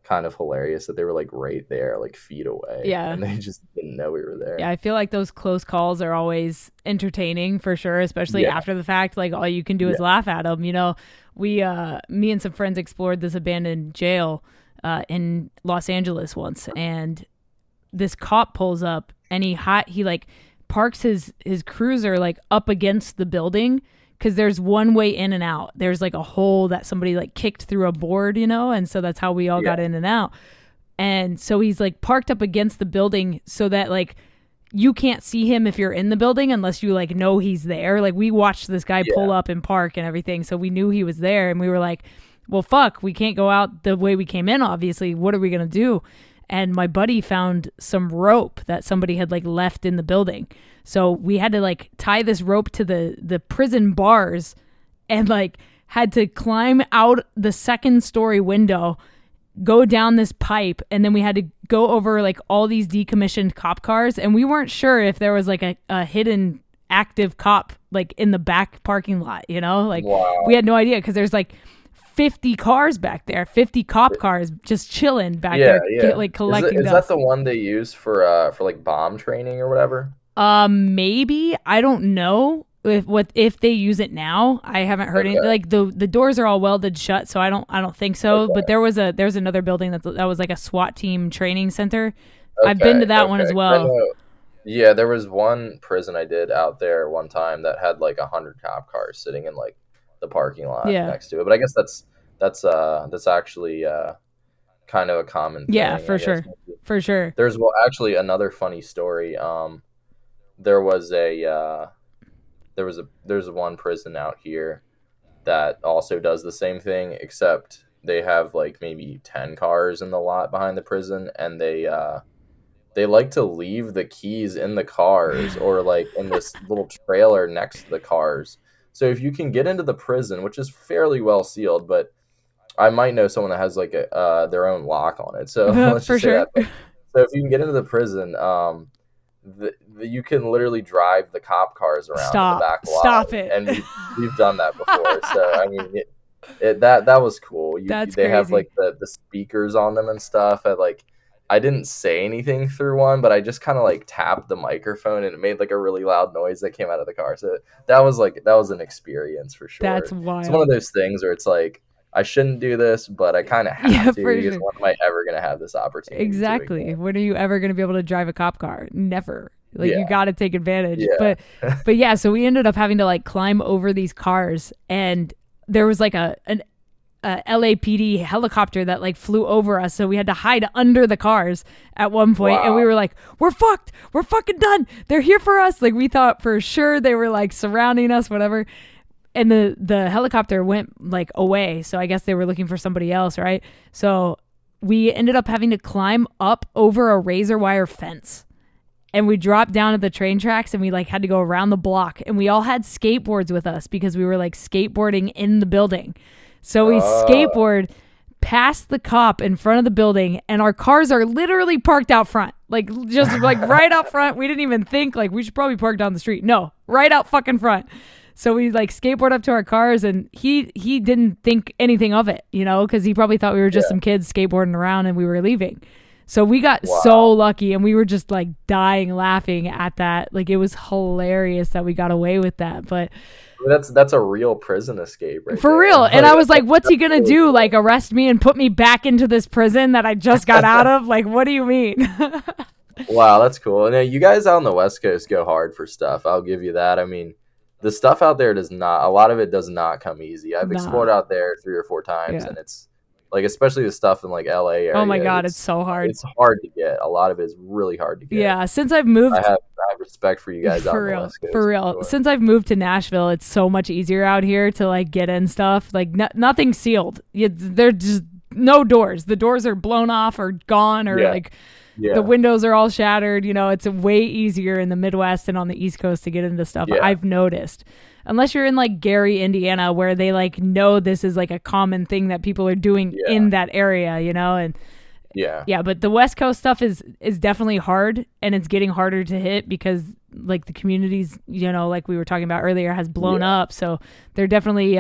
kind of hilarious that they were like right there, like feet away, Yeah. and they just didn't know we were there. Yeah, I feel like those close calls are always entertaining for sure, especially after the fact. Like all you can do is laugh at them. You know, me and some friends explored this abandoned jail in Los Angeles once, and this cop pulls up and he like parks his cruiser like up against the building, because there's one way in and out. There's like a hole that somebody like kicked through a board, you know, and so that's how we all got in and out. And so he's like parked up against the building so that like you can't see him if you're in the building unless you like know he's there. Like we watched this guy pull up and park and everything, so we knew he was there, and we were like, well, fuck, we can't go out the way we came in, obviously. What are we gonna do? And my buddy found some rope that somebody had like left in the building. So we had to like tie this rope to the prison bars and like had to climb out the second story window, go down this pipe, and then we had to go over like all these decommissioned cop cars. And we weren't sure if there was like a hidden active cop like in the back parking lot, you know? Like we had no idea, because there's like 50 cars back there, 50 cop cars just chilling back there, like collecting dust. Is that the one they use for like bomb training or whatever? Maybe. I don't know if they use it now. I haven't heard any. Like the doors are all welded shut, so I don't think so. Okay. But there's another building that was like a SWAT team training center. Okay, I've been to that one as well. Yeah, there was one prison I did out there one time that had like 100 cop cars sitting in like the parking lot next to it. But I guess that's actually kind of a common thing. Yeah, for sure. For sure. There's actually another funny story. There's one prison out here that also does the same thing, except they have like maybe 10 cars in the lot behind the prison, and they like to leave the keys in the cars or like in this little trailer next to the cars. So if you can get into the prison, which is fairly well sealed, but I might know someone that has like their own lock on it. So let's just say that. So if you can get into the prison, you can literally drive the cop cars around the back lot. Stop it! And we've done that before. So I mean, that was cool. They crazy. Have like the speakers on them and stuff. I didn't say anything through one, but I just kind of like tapped the microphone and it made like a really loud noise that came out of the car. So that was an experience for sure. That's wild. It's one of those things where it's like, I shouldn't do this, but I kind of have to, because when am I ever going to have this opportunity? Exactly. When are you ever going to be able to drive a cop car? Never. Like you got to take advantage. Yeah. But yeah, so we ended up having to like climb over these cars, and there was like an LAPD helicopter that like flew over us, so we had to hide under the cars at one point. And we were like, we're fucked, we're fucking done, they're here for us. Like we thought for sure they were like surrounding us, whatever. And the helicopter went like away, so I guess they were looking for somebody else, right? So we ended up having to climb up over a razor wire fence, and we dropped down at the train tracks, and we like had to go around the block, and we all had skateboards with us because we were like skateboarding in the building. So we skateboard past the cop in front of the building, and our cars are literally parked out front, like just like right out front. We didn't even think like we should probably park down the street. No, right out fucking front. So we like skateboard up to our cars, and he didn't think anything of it, you know, because he probably thought we were just some kids skateboarding around and we were leaving. So we got so lucky, and we were just like dying laughing at that. Like it was hilarious that we got away with that. But that's a real prison escape, right? For real. And I was like, what's he gonna do? Like arrest me and put me back into this prison that I just got out of? Like, what do you mean? Wow, that's cool. And you guys out on the West Coast go hard for stuff. I'll give you that. I mean, the stuff out there a lot of it does not come easy. I've explored out there 3 or 4 times, and it's like, especially the stuff in like LA area. Oh my God, it's so hard. It's hard to get. A lot of it is really hard to get. Yeah, since I've moved, I have respect for you guys out on the West Coast. For real. Sure. Since I've moved to Nashville, it's so much easier out here to like get in stuff. Like nothing's sealed. There's just no doors. The doors are blown off or gone, or the windows are all shattered. You know, it's way easier in the Midwest and on the East Coast to get into stuff. I've noticed. Unless you're in like Gary, Indiana, where they like know this is like a common thing that people are doing in that area, you know? And but the West Coast stuff is definitely hard, and it's getting harder to hit because like the communities, you know, like we were talking about earlier, has blown up. So they're definitely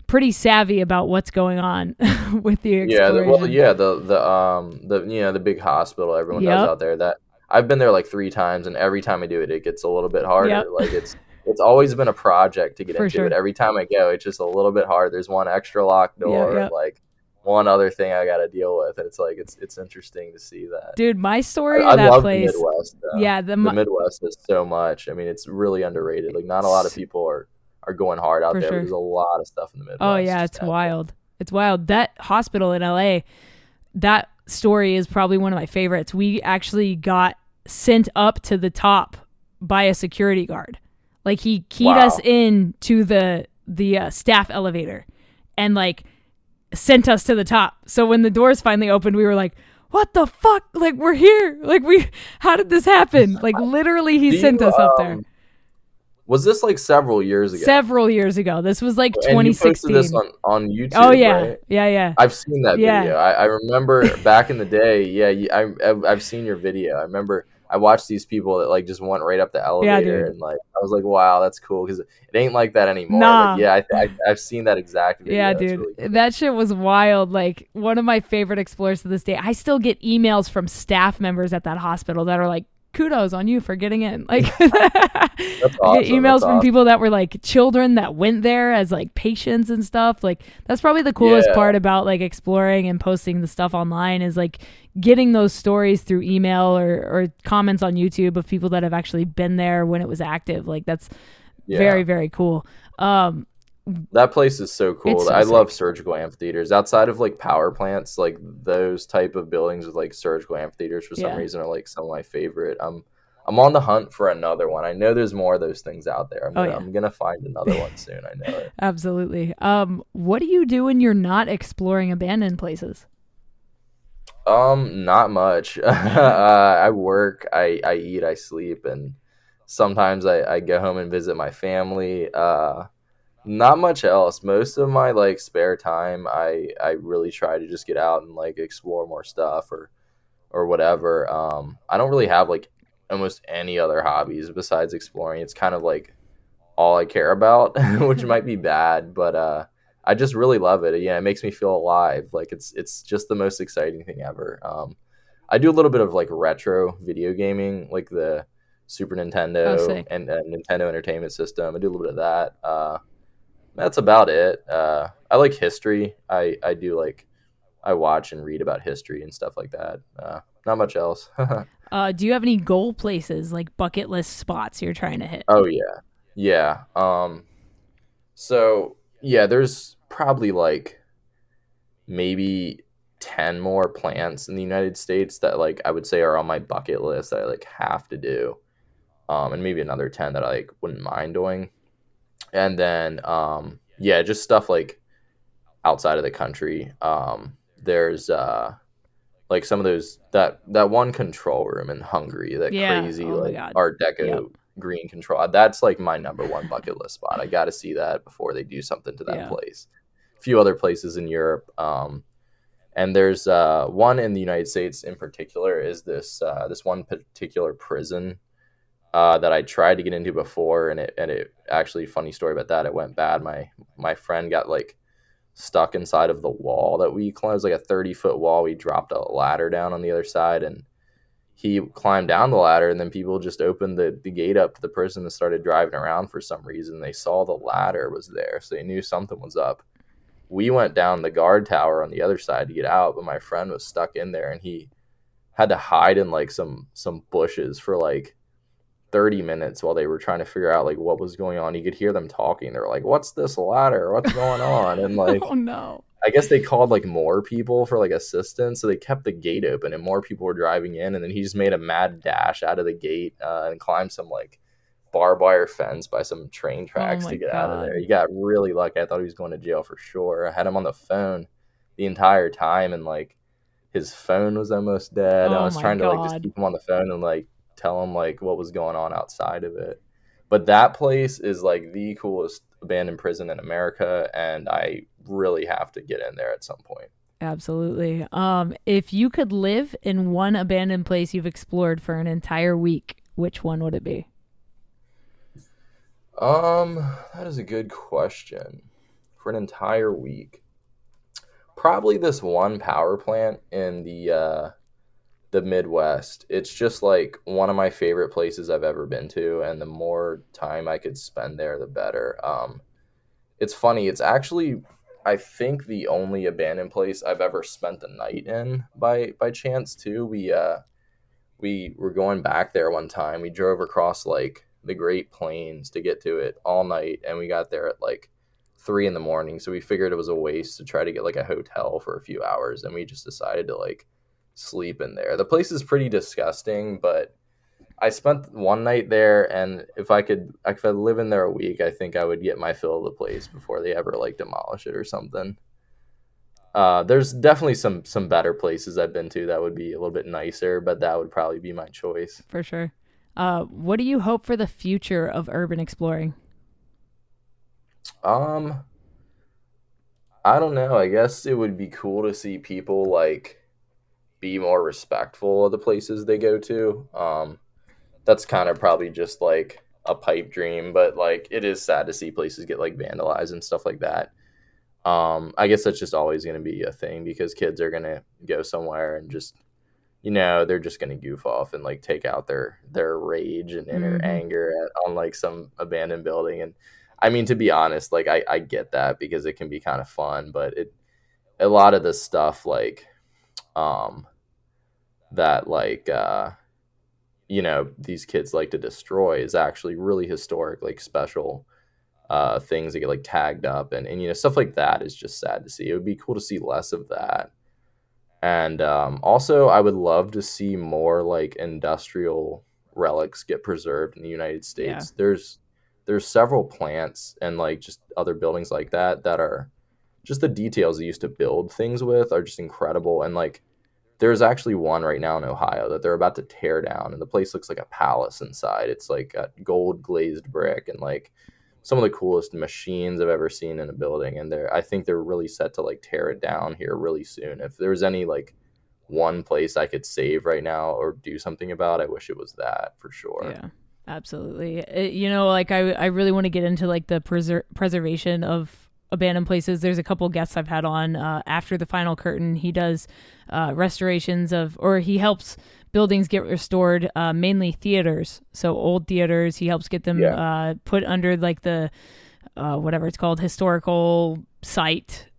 pretty savvy about what's going on with the Yeah, exploration. the big hospital everyone does Yep. out there. That I've been there like 3 times, and every time I do it, it gets a little bit harder. Yep. Like it's always been a project to get For into it. sure. Every time I go, it's just a little bit hard. There's one extra locked Yep. door, Yep. like one other thing I got to deal with, and it's like it's interesting to see that. Dude, my story I of that love the place. Midwest, though. Yeah. The Midwest is so much. I mean, it's really underrated. Like, not a lot of people are going hard out For there, but sure. there's a lot of stuff in the Midwest. Oh yeah, just it's out there. wild. It's wild. That hospital in LA, that story is probably one of my favorites. We actually got sent up to the top by a security guard. Like, he keyed us in to the staff elevator and like sent us to the top. So when the doors finally opened, we were like, what the fuck? Like, we're here. Like, how did this happen? Like, literally he sent us up there. Was this like several years ago? Several years ago. This was like And you 2016. posted this on YouTube, Oh yeah, right? yeah. I've seen that Yeah. video. I remember back in the day. Yeah, I've seen your video. I remember I watched these people that like just went right up the elevator, dude. and like I was like, wow, that's cool, because it ain't like that anymore. Nah. Like, yeah, I've seen that exact video. Yeah, That's dude. really cool. That shit was wild. Like, one of my favorite explorers to this day. I still get emails from staff members at that hospital that are like, kudos on you for getting in. Like, That's I awesome. get emails from people that were like children that went there as like patients and stuff. Like, that's probably the coolest part about like exploring and posting the stuff online, is like getting those stories through email or comments on YouTube of people that have actually been there when it was active. Like, that's very, very cool. That place is so cool. It's so I love sick. surgical amphitheaters. Outside of like power plants, like those type of buildings with like surgical amphitheaters for some reason are like some of my favorite. I'm on the hunt for another one. I know there's more of those things out there. I'm gonna find another one soon. I know it. Absolutely. What do you do when you're not exploring abandoned places? Not much. I work, I eat, I sleep, and sometimes I go home and visit my family. Not much else. Most of my like spare time, I really try to just get out and like explore more stuff or whatever. I don't really have like almost any other hobbies besides exploring. It's kind of like all I care about, which might be bad, but I just really love it. Yeah, it makes me feel alive. Like, it's just the most exciting thing ever. I do a little bit of like retro video gaming, like the Super Nintendo and Nintendo Entertainment System. I do a little bit of that. That's about it. I like history. I watch and read about history and stuff like that. Not much else. Do you have any goal places, like bucket list spots you're trying to hit? Oh yeah. So yeah, there's probably like maybe 10 more plants in the United States that like I would say are on my bucket list that I like have to do. And maybe another 10 that I like wouldn't mind doing. And then yeah, just stuff like outside of the country. There's like some of those that one control room in Hungary, that crazy like Art Deco green control. That's like my number one bucket list spot. I got to see that before they do something to that place. A few other places in Europe, and there's one in the United States in particular. Is this one particular prison that I tried to get into before, and it actually, funny story about that, it went bad. My friend got like stuck inside of the wall that we climbed. It was like a 30-foot wall. We dropped a ladder down on the other side, and he climbed down the ladder, and then people just opened the gate up to the prison and started driving around for some reason. They saw the ladder was there, so they knew something was up. We went down the guard tower on the other side to get out, but my friend was stuck in there, and he had to hide in like some bushes for like 30 minutes while they were trying to figure out like what was going on. You could hear them talking. They were like, what's this ladder? What's going on? And like, oh no. I guess they called like more people for like assistance. So they kept the gate open and more people were driving in. And then he just made a mad dash out of the gate and climbed some like barbed wire fence by some train tracks to get out of there. He got really lucky. I thought he was going to jail for sure. I had him on the phone the entire time, and like his phone was almost dead. I was trying to like just keep him on the phone and like tell him like what was going on outside of it. But that place is like the coolest abandoned prison in America, and I really have to get in there at some point. Absolutely. If you could live in one abandoned place you've explored for an entire week, which one would it be? That is a good question. for an entire week. Probably this one power plant in the Midwest. It's just like one of my favorite places I've ever been to, and the more time I could spend there, the better. It's funny. It's actually, I think, the only abandoned place I've ever spent the night in by chance too. We were going back there one time. We drove across like the Great Plains to get to it all night, and we got there at like 3 in the morning. So we figured it was a waste to try to get like a hotel for a few hours, and we just decided to like sleep in there. The place is pretty disgusting, but I spent one night there, and if I live in there a week, I think I would get my fill of the place before they ever like demolish it or something. There's definitely some better places I've been to that would be a little bit nicer, but that would probably be my choice. For sure. What do you hope for the future of urban exploring? Um, I don't know. I guess it would be cool to see people like be more respectful of the places they go to. That's kind of probably just like a pipe dream, but like it is sad to see places get like vandalized and stuff like that. I guess that's just always going to be a thing because kids are going to go somewhere and just, they're just going to goof off and like take out their rage and inner Hmm. anger on like some abandoned building. And I mean, to be honest, like I get that because it can be kind of fun, but a lot of the stuff like, um, that like, these kids like to destroy is actually really historic, like special things that get like tagged up and stuff like that is just sad to see. It would be cool to see less of that. And also, I would love to see more like industrial relics get preserved in the United Yeah. States. There's several plants and like just other buildings like that are just the details they used to build things with are just incredible. And like there's actually one right now in Ohio that they're about to tear down, and the place looks like a palace inside. It's like got gold glazed brick and like some of the coolest machines I've ever seen in a building. And I think they're really set to like tear it down here really soon. If there was any like one place I could save right now or do something about, I wish it was that for sure. Yeah, absolutely. Like I really want to get into like the preservation of abandoned places. There's a couple guests I've had on after the final curtain. He does restorations or he helps buildings get restored, mainly theaters. So old theaters, he helps get them Yeah. put under like the whatever it's called, historical site,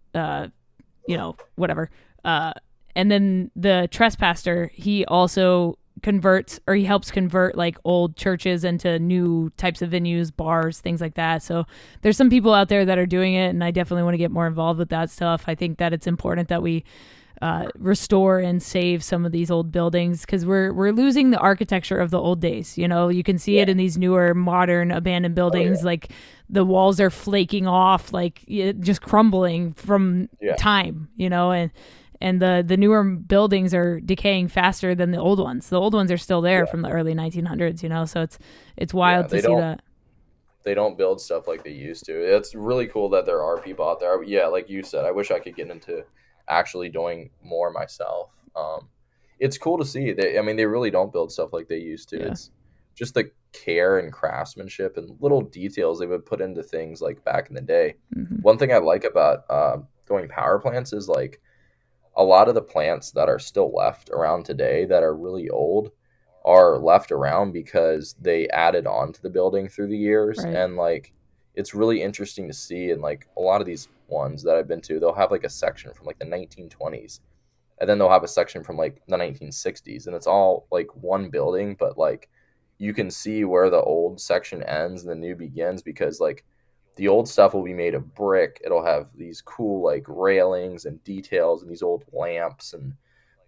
whatever. Uh, and then the trespasser, he also converts or he helps convert like old churches into new types of venues, bars, things like that. So there's some people out there that are doing it, and I definitely want to get more involved with that stuff. I think that it's important that we restore and save some of these old buildings because we're losing the architecture of the old days. You can see it Yeah. in these newer modern abandoned Oh buildings. yeah. Like the walls are flaking off, like just crumbling from Yeah. time. And the newer buildings are decaying faster than the old ones. The old ones are still there Yeah. from the early 1900s. So it's Yeah. wild to see that. They don't build stuff like they used to. It's really cool that there are people out there. Yeah, like you said, I wish I could get into actually doing more myself. It's cool to see. I mean, they really don't build stuff like they used to. Yeah. It's just the care and craftsmanship and little details they would put into things like back in the day. Hmm. One thing I like about going power plants is like a lot of the plants that are still left around today that are really old are left around because they added on to the building through the years. Right. And like it's really interesting to see. And like a lot of these ones that I've been to, they'll have like a section from like the 1920s, and then they'll have a section from like the 1960s, and it's all like one building, but like you can see where the old section ends and the new begins because like the old stuff will be made of brick. It'll have these cool like railings and details and these old lamps and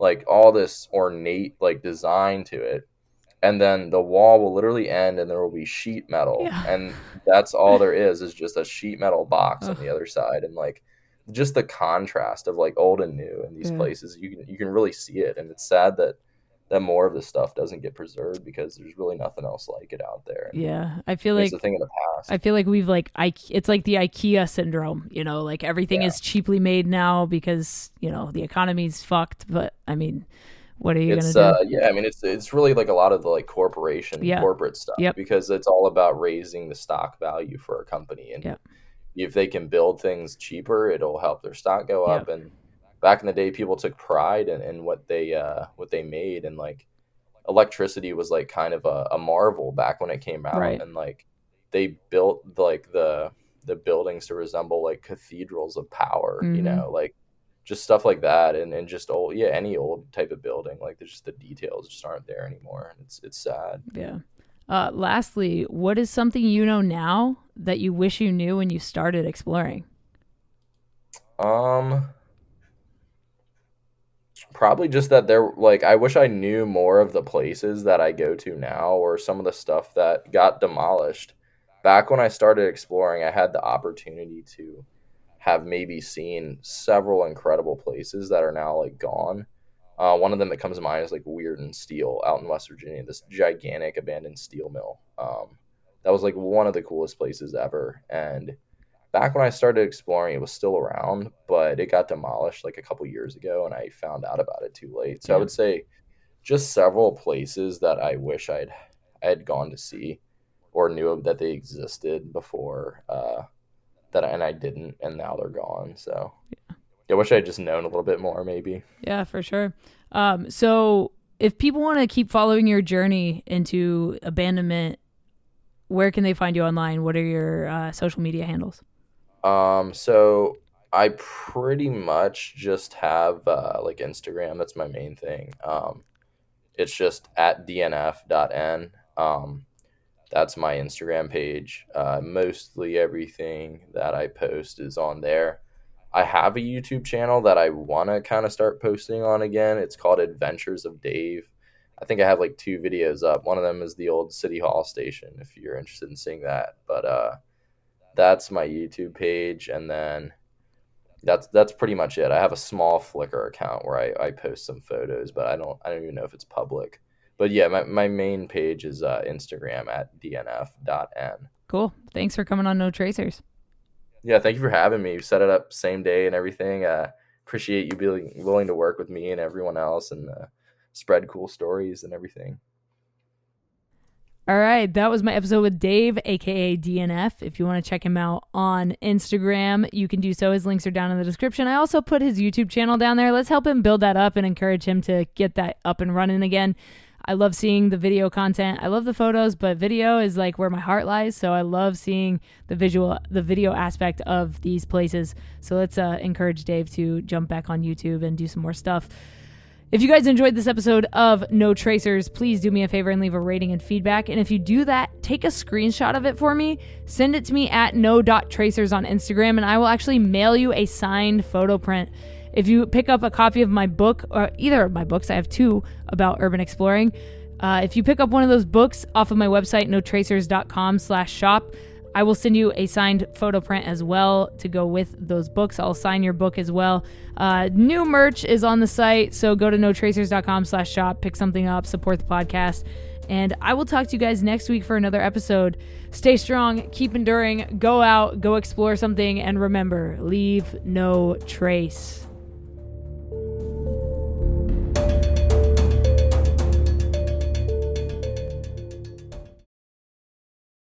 like all this ornate like design to it. And then the wall will literally end and there will be sheet metal, Yeah. and that's all there is just a sheet metal box on Ugh. the other side. And like just the contrast of like old and new in these Yeah. places, you can really see it. And it's sad that more of this stuff doesn't get preserved because there's really nothing else like it out there. And Yeah. I feel it's a like thing of the past. we've like it's like the IKEA syndrome, like everything Yeah. is cheaply made now because, the economy's fucked, but I mean, what are you going It's to do? yeah, I mean it's really like a lot of the like Yeah. corporate stuff Yep. because it's all about raising the stock value for a company. And Yep. if they can build things cheaper, it'll help their stock go Yeah. up. And back in the day, people took pride in what they made, and like electricity was like kind of a marvel back when it came out, Right. and like they built like the buildings to resemble like cathedrals of power, Mm-hmm. like just stuff like that, and just old, yeah, any old type of building, like there's just the details just aren't there anymore. It's sad. Yeah. Lastly, what is something you know now that you wish you knew when you started exploring? Um, Probably just that there, like, I wish I knew more of the places that I go to now, or some of the stuff that got demolished. Back when I started exploring, I had the opportunity to have maybe seen several incredible places that are now like gone. One of them that comes to mind is like Weird and Steel out in West Virginia, this gigantic abandoned steel mill. That was like one of the coolest places ever. And back when I started exploring, it was still around, but it got demolished like a couple years ago, and I found out about it too late. So I Yeah. would say just several places that I wish I had gone to see or knew of that they existed before, and I didn't, and now they're gone. So yeah, I wish I had just known a little bit more, maybe. Yeah, for sure. So if people want to keep following your journey into abandonment, where can they find you online? What are your social media handles? So I pretty much just have like Instagram. That's my main thing. It's just at DNF.N. That's my Instagram page. Mostly everything that I post is on there. I have a YouTube channel that I want to kind of start posting on again. It's called Adventures of Dave. I think I have like two videos up. One of them is the old City Hall station, if you're interested in seeing that. But that's my YouTube page, and then that's pretty much it. I have a small Flickr account where I post some photos, but I don't even know if it's public. But yeah, my main page is Instagram at DNF.N. Cool. Thanks for coming on No Tracers. Yeah, thank you for having me. You set it up same day and everything. Appreciate you being willing to work with me and everyone else, and spread cool stories and everything. All right, that was my episode with Dave, aka DNF. If you want to check him out on Instagram, you can do so. His links are down in the description. I also put his YouTube channel down there. Let's help him build that up and encourage him to get that up and running again. I love seeing the video content. I love the photos, but video is like where my heart lies. So I love seeing the video aspect of these places. So let's encourage Dave to jump back on YouTube and do some more stuff. If you guys enjoyed this episode of No Tracers, please do me a favor and leave a rating and feedback. And if you do that, take a screenshot of it for me. Send it to me at no.tracers on Instagram, and I will actually mail you a signed photo print. If you pick up a copy of my book, or either of my books, I have two about urban exploring. If you pick up one of those books off of my website, notracers.com/shop, I will send you a signed photo print as well to go with those books. I'll sign your book as well. New merch is on the site, so go to notracers.com/shop, pick something up, support the podcast, and I will talk to you guys next week for another episode. Stay strong, keep enduring, go out, go explore something, and remember, leave no trace.